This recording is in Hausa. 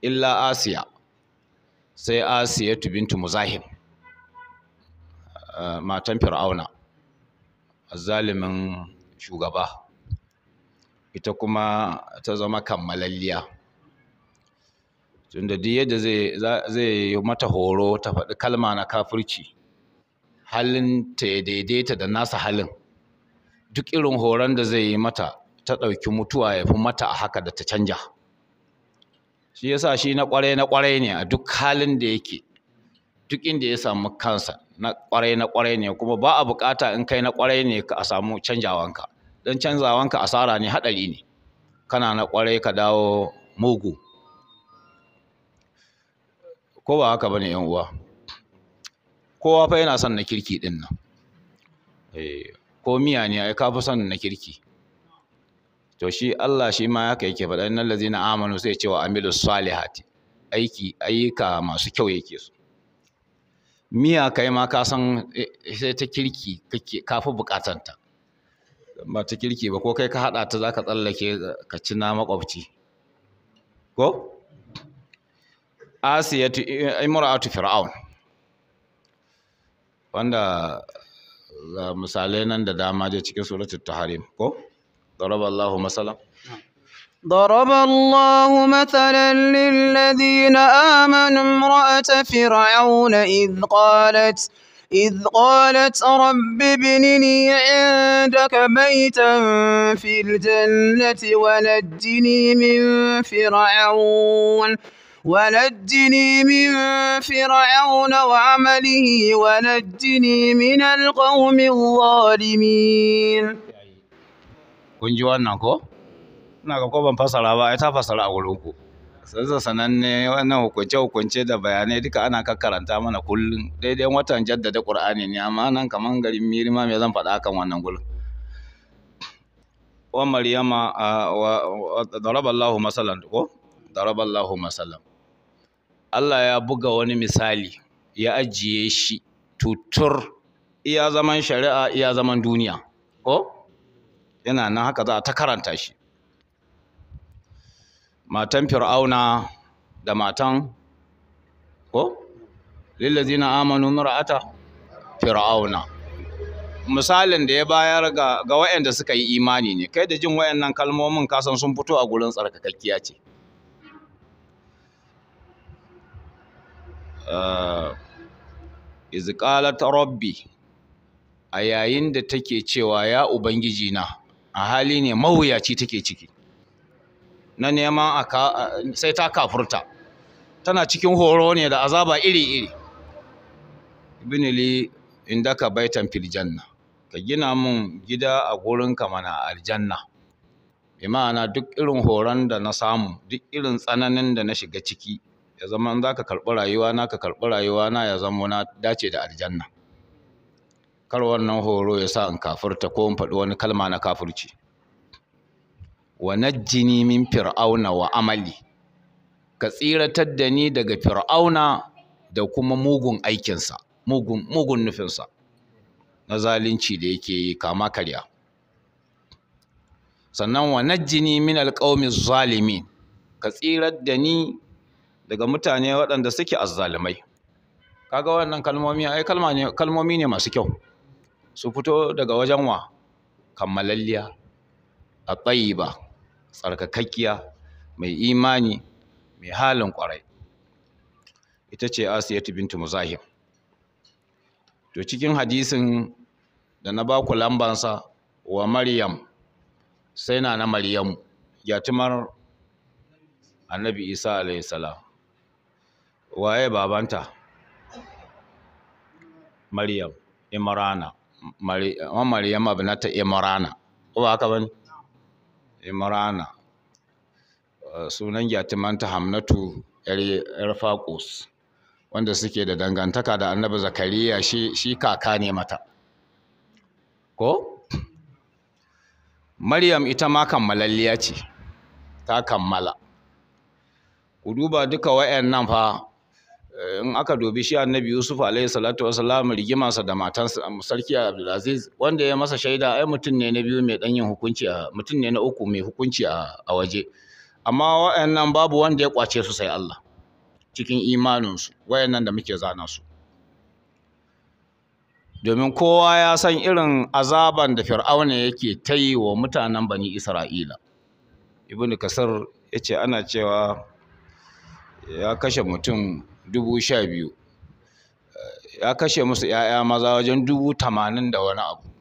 illa Asiya, sai Asiya bintu Muzahim, matan Fir'auna, zalimin shugaba, ita kuma ta zama kammalalliya. Tunda duk yadda zai yi mata horo ta faɗi kalma na kafirci, halin ta ya daidaita da nasa halin, duk irin horon da zai yi mata ta ɗauki mutuwa ya fi mata a haka da ta canja. Shi yasa shi na ƙwarai ne a duk halin da yake, duk inda ya samu kansa na ƙwarai ne, kuma ba a buƙata in kai na ƙwarai ne a samu canjawanka, don canzawanka asara ne, haɗari ne, kana na ƙwarai ka dawo mugu, ko ba haka bane yan uwa? Kowa fa yana son na kirki din nan, ko miya ne ai ka fi son na kirki. To shi Allah shi ma haka yake faɗa, innal ladzina amanu sai ce wa amilus salihati, ayyuka masu kyau yake so. Miya kai ma ka san sai ta kirki kake ka fi bukatanta, ba ta kirki ba ko kai ka haɗa ta zaka tsallake ka ci na makwabci, ko? Asiyatu imra'atu fir'aun, wanda ga misalai nan da dama je cikin suratul tahrim, ko? daraballahu masalan ضرب الله مثلا للذين آمنوا امرأة فرعون إذ قالت رب ابن لي عندك بيتا في الجنة ونجني من فرعون وعمله ونجني من القوم الظالمين. kun ji wannan ko? Ina ga ko ban fasara ba ai ta fasara a wurin ku. Sai sananne wannan hukunce da bayanai duka ana karanta mana kullum, daidai watan jaddada Qur'ani ne, amma nan kaman garin Mirima me zan faɗa kan wannan gurin. Wa Maryama daraballahu masalan, ko? Daraballahu masalan. Allah ya buga wani misali, ya ajiye shi tutur, iya zaman shari'a iya zaman duniya, ko? Yana nan haka za a ta karanta shi. Matan Fir'auna da matan, ko? Lillazina amanu mar'ata Fir'auna. Misalin da ya bayar ga waɗanda suka yi imani ne, kai da jin waɗannan kalmomin kasan sun fito a gurin tsarkakakkiya ce. Iz qalat rabbi, a yayin da take cewa ya ubangiji na, a hali ne mawuyaci take ciki na neman sai ta kafurta, tana cikin horo ne da azaba iri-iri. Ibn li indaka baitan fil janna, ka gina mun gida a gurinka mana aljanna. Bi ma'ana duk irin horon da na samu, duk irin tsananin da na shiga ciki, ya zama in zaka karɓi rayuwa na, ka karɓi rayuwa na, ya zama na dace da aljanna. Kar wannan horo ya sa in kafirta ko in faɗi wani kalma na kafirci. Wa najjini min fir'auna wa amali, ka tsiratar da ni daga fir'auna da kuma mugun aikinsa, mugun nufinsa na zalunci da yake yi kama karya. Sannan wa najjini min alqaumi zalimin, ka tsirar da ni daga mutane waɗanda suke azzalimai. Kaga wannan kalmomi ai kalmomi ne masu kyau, su fito daga wajen wa? Kammalalliya, at-tayyiba, tsarkakakkiya, mai imani, mai halin ƙwarai. Ita ce Asiyatu bintu Muzahim. To cikin hadisin da na ba ku lambansa, wa Maryam, sai na Maryamu, yatimar Annabi Isa alayhi salam. Waye babanta? Maryam, Imrana. Maryam ibnata Imrana, ko ba haka bane? Imrana. Sunan yatimanta Hamnatu yar Faqus, wanda suke da dangantaka da Annabi Zakariya, shi kaka ne mata, ko? Maryam ita ma kammalalliya ce, ta kammala. Ku duba duka wayannan fa, in aka dubi shi Annabi Yusuf alayhi salatu wassalam, rigimarsa da matansa Sarki Abdulaziz, wanda ya masa shaida ai mutum ne na biyu mai dan yin hukunci, mutum ne na uku mai hukunci a waje. amma wayannan babu wanda ya kwace su sai Allah cikin imaninsu wayannan da muke zana su domin kowa ya san irin azaban da Fir'auna yake ta yi wa mutanen Bani Isra'ila. Ibn Kasir ya ce ana cewa ya kashe mutum 12,000, ya kashe musu ‘ya'ya maza wajen 80,000 da wani abu.